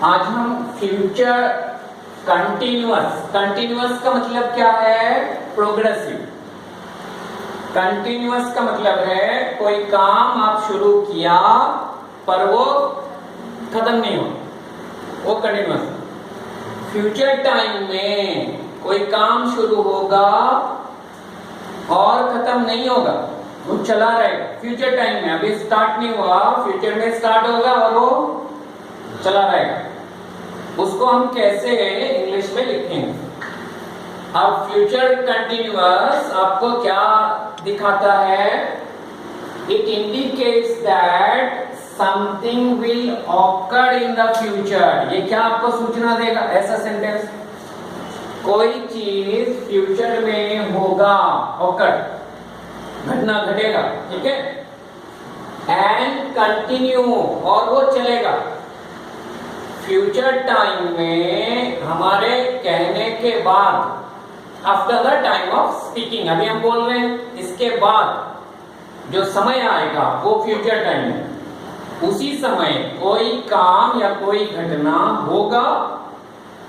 आज हम future continuous का मतलब क्या है? प्रोग्रेसिव। कंटिन्यूअस का मतलब है कोई काम आप शुरू किया पर वो खत्म नहीं हो, वो कंटिन्यूअस। फ्यूचर टाइम में कोई काम शुरू होगा और खत्म नहीं होगा, वो चला रहेगा। फ्यूचर टाइम में अभी स्टार्ट नहीं हुआ, फ्यूचर में स्टार्ट होगा और वो चला रहेगा। उसको हम कैसे इंग्लिश में लिखेंगे? अब फ्यूचर कंटिन्यूअस आपको क्या दिखाता है? It indicates that something will occur in the future. ये क्या आपको सूचना देगा? ऐसा सेंटेंस, कोई चीज फ्यूचर में होगा, ऑकर, घटना घटेगा, ठीक है। एंड कंटिन्यू, और वो चलेगा। फ्यूचर टाइम में हमारे कहने के बाद, after the time of speaking, अभी हम बोल रहे हैं, इसके बाद जो समय आएगा वो फ्यूचर टाइम में, उसी समय कोई काम या कोई घटना होगा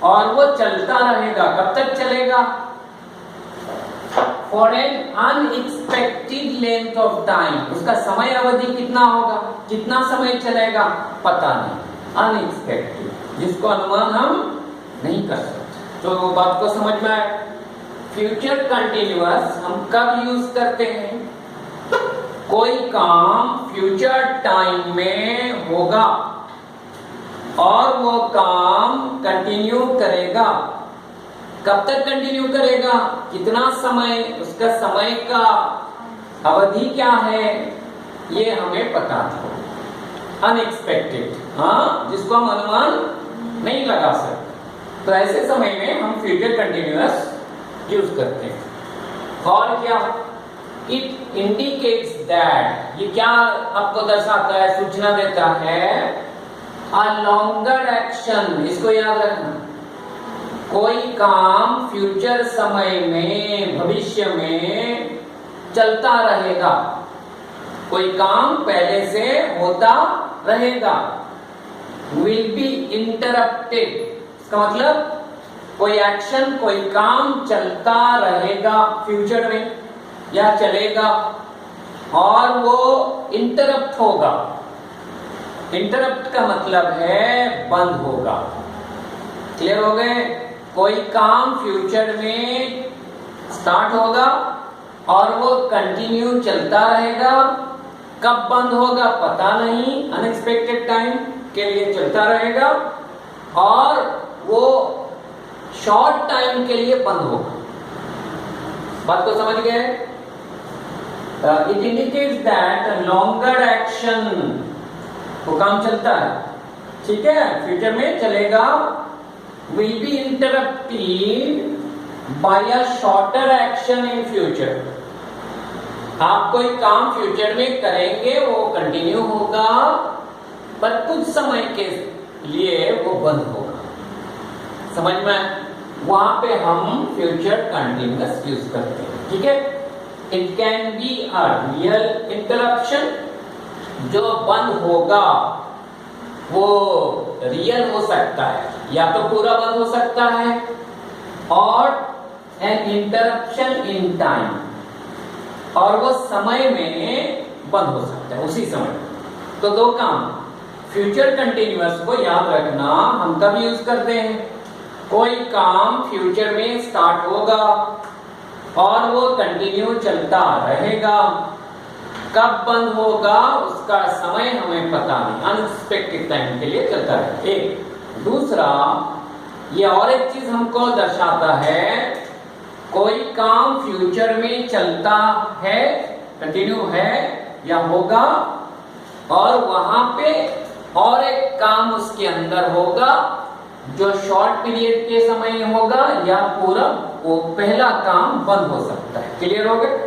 और वो चलता रहेगा। कब तक चलेगा? For an unexpected length of time. उसका समय अवधि कितना होगा, कितना समय चलेगा, पता नहीं, अनएक्सपेक्टेड, जिसको अनुमान हम नहीं कर सकते। तो वो बात को समझ में आए। फ्यूचर कंटिन्यूअस हम कब यूज करते हैं? कोई काम फ्यूचर टाइम में होगा और वो काम कंटिन्यू करेगा। कब तक कंटिन्यू करेगा, कितना समय, उसका समय का अवधि क्या है, ये हमें पता था। अनएक्सपेक्टेड, हाँ, जिसको हम अनुमान नहीं लगा सकते। तो ऐसे समय में हम फ्यूचर कंटिन्यूअस यूज करते हैं। और क्या? इट इंडिकेट्स दैट, ये क्या आपको दर्शाता है, सूचना देता है? A longer action. इसको याद रखना, कोई काम फ्यूचर समय में, भविष्य में चलता रहेगा। कोई काम पहले से होता रहेगा। विल बी इंटरप्टेड, इसका मतलब कोई एक्शन, कोई काम चलता रहेगा फ्यूचर में या चलेगा, और वो इंटरप्ट होगा। इंटरप्ट का मतलब है बंद होगा। क्लियर हो गए? कोई काम फ्यूचर में स्टार्ट होगा और वो कंटिन्यू चलता रहेगा। कब बंद होगा पता नहीं, अनएक्सपेक्टेड टाइम के लिए चलता रहेगा, और वो शॉर्ट टाइम के लिए बंद होगा। बात को समझ गए? It indicates that longer action, वो काम चलता है, ठीक है, फ्यूचर में चलेगा। Will be interrupted by a shorter action in future. आप कोई काम फ्यूचर में करेंगे, वो कंटिन्यू होगा, पर कुछ समय के लिए वो बंद होगा। समझ में? वहां पे हम फ्यूचर कंटिन्यूअस यूज करते हैं, ठीक है। It can be a real interruption, जो बंद होगा वो रियल हो सकता है, या तो पूरा बंद हो सकता है, और एन इंटरप्शन इन टाइम, और वो समय में बंद हो सकता है, उसी समय। तो दो काम। फ्यूचर कंटिन्यूअस को याद रखना, हम कब यूज करते हैं? कोई काम फ्यूचर में स्टार्ट होगा और वो कंटिन्यू चलता रहेगा। कब बंद होगा उसका समय हमें पता नहीं, अनएक्सपेक्टेड टाइम के लिए चलता है। एक दूसरा, ये और एक चीज हमको दर्शाता है, कोई काम फ्यूचर में चलता है, कंटिन्यू है या होगा, और वहां पे और एक काम उसके अंदर होगा जो शॉर्ट पीरियड के समय होगा, या पूरा वो पहला काम बंद हो सकता है। क्लियर हो गया?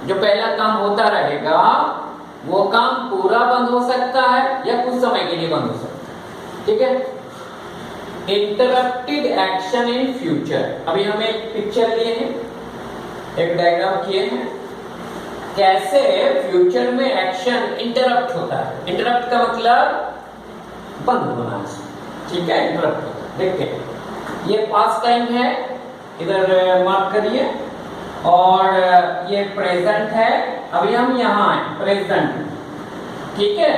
जो पहला काम होता रहेगा वो काम पूरा बंद हो सकता है या कुछ समय के लिए बंद हो सकता है, ठीक है। Interrupted action in future. अभी हम एक पिक्चर लिए हैं, एक डायग्राम किए हैं, कैसे फ्यूचर में एक्शन इंटरप्ट होता है। इंटरप्ट का मतलब बंद होना, ठीक है, इंटरप्ट होगा। देखिए ये पास्ट टाइम है, इधर मार्क करिए, और ये प्रेजेंट है, अभी हम यहाँ हैं प्रेजेंट, ठीक है।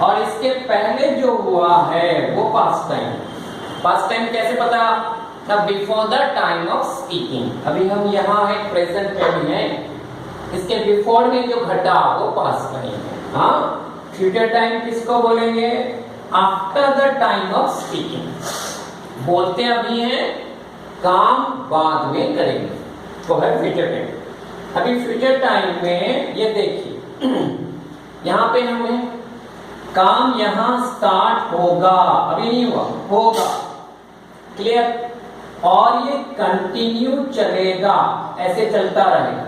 और इसके पहले जो हुआ है वो पास्ट टाइम। पास्ट टाइम कैसे पता? The before the time of speaking. अभी हम यहाँ है प्रेजेंट में भी हैं, इसके बिफोर में जो घटा वो पास्ट टाइम है। हाँ, फ्यूचर टाइम किसको बोलेंगे? After the time of speaking. बोलते अभी हैं, काम बाद में करेंगे, तो है फ्यूचर टाइम। अभी फ्यूचर टाइम में ये देखिए यहाँ पे हमें काम यहाँ स्टार्ट होगा, अभी नहीं हुआ, होगा, क्लियर। और ये कंटिन्यू चलेगा, ऐसे चलता रहेगा।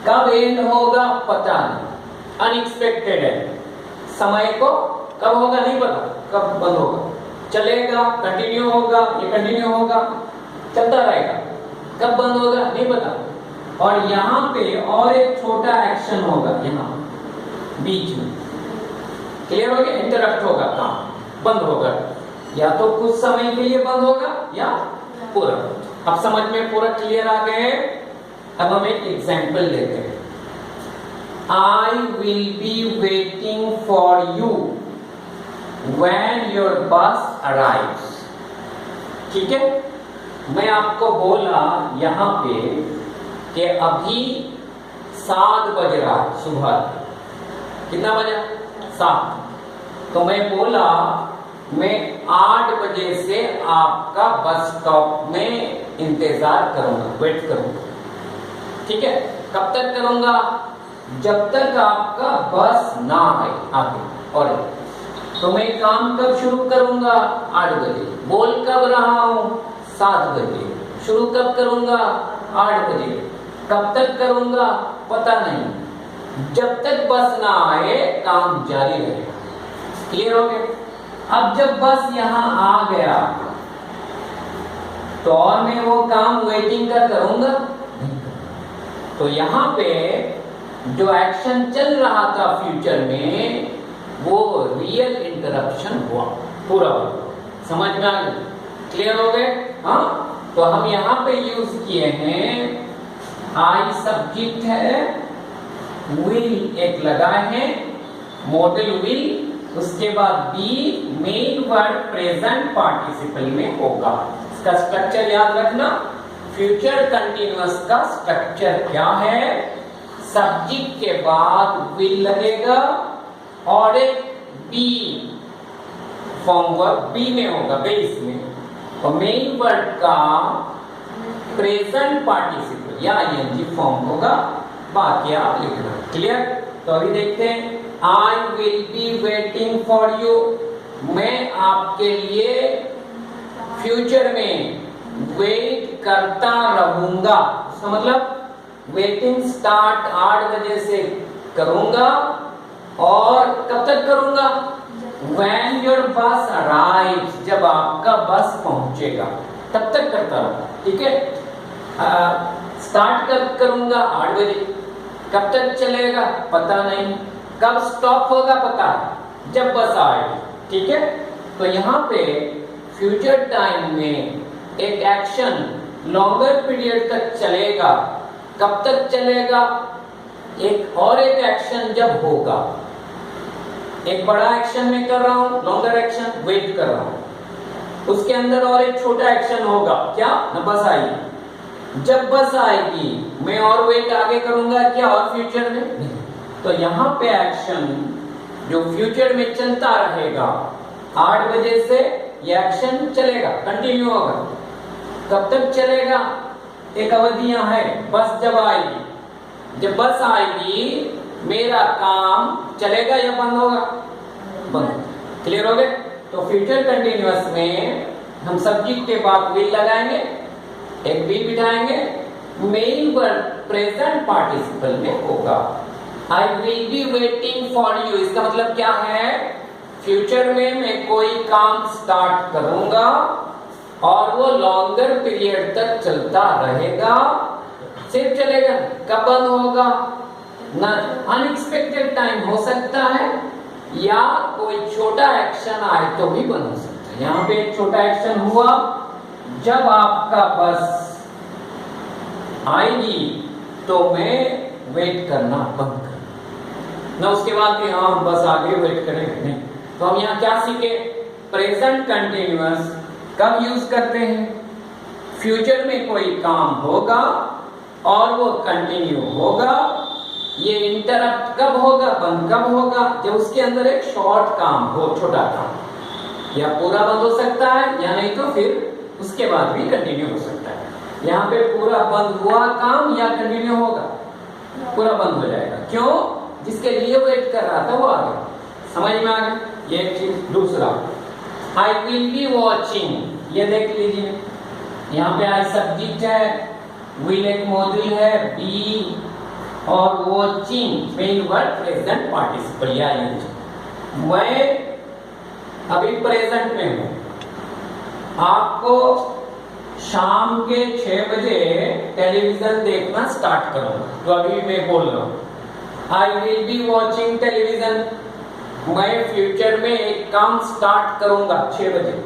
कब एंड होगा पता नहीं, अनएक्सपेक्टेड है। समय को कब होगा नहीं पता, कब बंद होगा, चलेगा, कंटिन्यू होगा, ये कंटिन्यू होगा, चलता रहेगा। कब बंद होगा नहीं पता। और यहाँ पे और एक छोटा एक्शन होगा यहाँ बीच में, क्लियर हो गया? इंटरप्ट होगा, काम बंद होगा, या तो कुछ समय के लिए बंद होगा या पूरा। अब समझ में पूरा क्लियर आ गए? अब हम एक एग्जाम्पल लेते हैं। I will be waiting for you when your bus arrives। ठीक है, मैं आपको बोला यहाँ पे कि अभी 7 बज रहा है सुबह। कितना बजा? 7। तो मैं बोला मैं 8 बजे से आपका बस स्टॉप में इंतजार करूंगा, वेट करूंगा। ठीक है, कब तक करूंगा? जब तक आपका बस ना आए आगे। और तो मैं काम कब शुरू करूंगा? 8 बजे। बोल कब रहा हूं? 7 बजे। शुरू कब करूंगा? 8 बजे। कब तक करूंगा? पता नहीं। जब तक बस ना आए काम जारी रहेगा। क्लियर हो गया? अब जब बस यहाँ आ गया तो और मैं वो काम वेटिंग का करूंगा? तो यहाँ पे जो एक्शन चल रहा था फ्यूचर में वो रियल इंटरप्शन हुआ, पूरा समझ में आ गया? क्लियर हो गए? हाँ, तो हम यहाँ पे यूज किए हैं आई सब्जेक्ट है, विल एक लगाए हैं, मॉडल विल, उसके बाद be main word present participle में होगा। इसका स्ट्रक्चर याद रखना। फ्यूचर कंटिन्यूअस का स्ट्रक्चर क्या है? सब्जेक्ट के बाद विल लगेगा और एक बी फॉर्म वर्ब बी में होगा, बेस में। और मेन वर्ड का प्रेजेंट पार्टिसिपल या आईएनजी फॉर्म होगा, बाकी आप लिखना। क्लियर? तो अभी देखते हैं। आई will be waiting for you. मैं आपके लिए फ्यूचर में वेट करता रहूंगा। इसका मतलब वेटिंग स्टार्ट 8 बजे से करूंगा और कब तक करूंगा? When your bus arrives, जब आपका बस पहुंचेगा तब तक करता रहूंगा। ठीक है, स्टार्ट कब करूंगा? 8 बजे। कब तक चलेगा? पता नहीं। कब स्टॉप होगा? पता है, जब बस आएगी। ठीक है, तो यहाँ पे फ्यूचर टाइम में एक एक्शन लॉन्गर पीरियड तक चलेगा। कब तक चलेगा? एक और एक एक्शन जब होगा, एक बड़ा एक्शन में कर रहा हूं, लॉन्गर एक्शन वेट कर रहा हूं, उसके अंदर और एक छोटा एक्शन होगा। क्या? न बस आएगी। जब बस आएगी मैं और वेट आगे करूंगा क्या? और फ्यूचर में? तो यहाँ पे एक्शन जो फ्यूचर में चलता रहेगा 8 बजे से ये एक्शन चलेगा, कंटिन्यू होगा। कब तक चलेगा? एक अवधियां है, बस जब आएगी। जब बस आएगी मेरा काम चलेगा या बंद होगा? बंद। क्लियर हो गए? तो फ्यूचर कंटिन्यूअस में हम सब्जेक्ट के बाद विल लगाएंगे, एक बी बिठाएंगे, मेन वर्ब प्रेजेंट पार्टिसिपल में होगा। I will be waiting for you, इसका मतलब क्या है? फ्यूचर में मैं कोई काम स्टार्ट करूंगा और वो लॉन्गर पीरियड तक चलता रहेगा। सिर्फ चलेगा, कब बंद होगा? ना अनएक्सपेक्टेड टाइम हो सकता है या कोई छोटा एक्शन आए तो भी बंद हो सकता है। यहाँ पे एक छोटा एक्शन हुआ, जब आपका बस आएगी तो मैं वेट करना बंद कर ना, उसके बाद कि हाँ बस आगे वेट करेंगे नहीं। तो हम यहाँ क्या सीखे, प्रेजेंट कंटिन्यूअस कब यूज करते हैं, फ्यूचर में कोई काम होगा और वो कंटिन्यू होगा। ये इंटरप्ट कब होगा, बंद कब होगा, जब उसके अंदर एक शॉर्ट काम हो, छोटा काम, या पूरा बंद हो सकता है या नहीं तो फिर उसके बाद भी कंटिन्यू हो सकता है। यहाँ पे पूरा बंद हुआ काम या कंटिन्यू होगा, पूरा बंद हो जाएगा। क्यों, जिसके लिए वेट कर रहा था वो आ गया। समझ में आ गया ये एक चीज। दूसरा, आई विल बी वॉचिंग, ये देख लीजिए यहाँ पे आई सब्जेक्ट है, विल एक मॉड्यूल है, बी और watching main word present participle या यूज। मैं अभी प्रेजेंट में हूं, आपको शाम के 6 बजे टेलीविजन देखना स्टार्ट करूंगा, तो अभी मैं बोल रहा हूं आई विल बी वॉचिंग टेलीविजन। मैं फ्यूचर में एक काम स्टार्ट करूंगा 6 बजे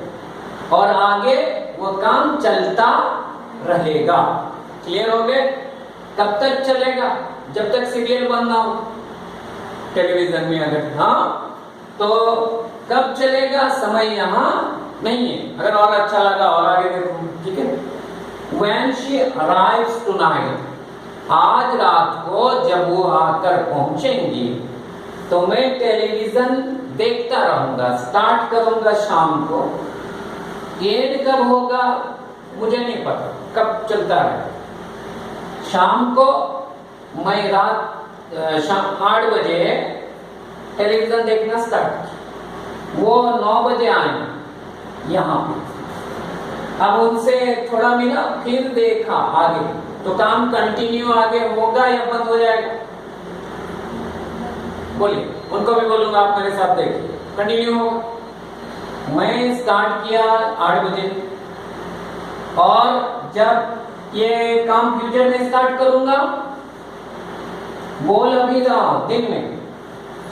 और आगे वो काम चलता रहेगा। क्लियर हो गए? कब तक चलेगा, जब तक सीरियल बंद ना हो टेलीविजन में। अगर हाँ तो कब चलेगा, समय यहाँ नहीं है। अगर और अच्छा लगा और आगे देखो, ठीक है। When she arrives tonight, आज रात को जब वो आकर पहुंचेंगी तो मैं टेलीविजन देखता रहूंगा, स्टार्ट करूंगा शाम को। एंड कब होगा मुझे नहीं पता, कब चलता है। शाम को मैं रात शाम 8 बजे टेलीविजन देखना स्टार्ट, वो 9 बजे आए यहाँ पे। अब उनसे थोड़ा मिला, फिर देखा आगे, तो काम कंटिन्यू आगे होगा या बंद हो जाएगा? बोलिए, उनको भी बोलूंगा, आप मेरे साथ देखिए। कंटिन्यू होगा। मैं स्टार्ट किया 8 बजे और जब ये काम फ्यूचर में स्टार्ट करूंगा, बोल अभी रहा दिन में,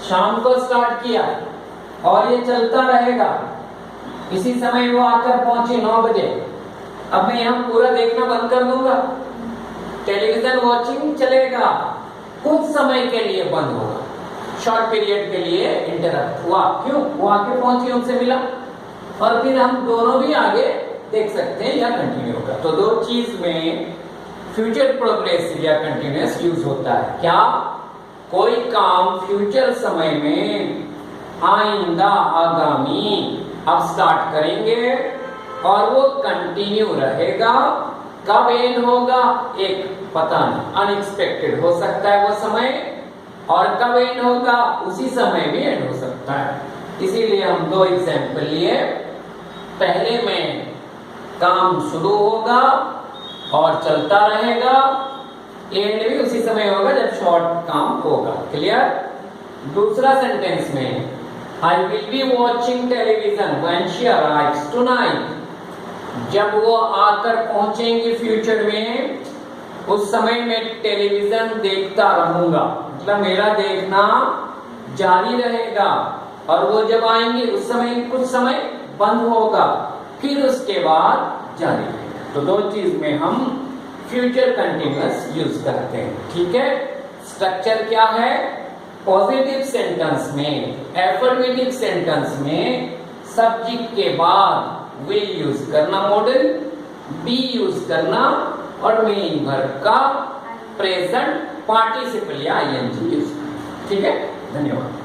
शाम को स्टार्ट किया और ये चलता रहेगा। इसी समय वो आकर पहुंची 9 बजे। अब मैं यहाँ पूरा देखना बंद कर दूंगा, टेलीविजन वॉचिंग चलेगा, कुछ समय के लिए बंद होगा, शॉर्ट पीरियड के लिए इंटरप्ट हुआ। क्यों? वो आके पहुंची, उनसे मिला और फिर हम दोनों भी आगे देख सकते हैं या कंटिन्यू होगा। तो दो चीज में फ्यूचर प्रोग्रेसिव या कंटिन्यूअस यूज होता है। क्या? कोई काम फ्यूचर समय में, आइंदा, आगामी अब स्टार्ट करेंगे और वो कंटिन्यू रहेगा। कब एंड होगा एक पता नहीं, अनएक्सपेक्टेड हो सकता है वो समय, और कब एंड होगा उसी समय भी एंड हो सकता है। इसीलिए हम 2 एग्जाम्पल लिए। पहले में काम शुरू होगा और चलता रहेगा, एंड भी उसी समय होगा जब शॉर्ट काम होगा। क्लियर? दूसरा सेंटेंस में I will be watching television when she arrives tonight. जब वो आकर पहुंचेंगी फ्यूचर में, उस समय मैं टेलीविजन देखता रहूंगा, मतलब मेरा देखना जारी रहेगा। और वो जब आएंगे उस समय कुछ समय बंद होगा, फिर उसके बाद जारी रहेगा। तो 2 चीज में हम फ्यूचर कंटिन्यूअस यूज करते हैं। ठीक है? स्ट्रक्चर क्या है? पॉजिटिव सेंटेंस में, एफर्मेटिव सेंटेंस में सब्जेक्ट के बाद विल यूज करना मॉडल, बी यूज करना और मेन वर्ब का प्रेजेंट पार्टिसिपल या आईएनजी यूज करना। ठीक है? धन्यवाद।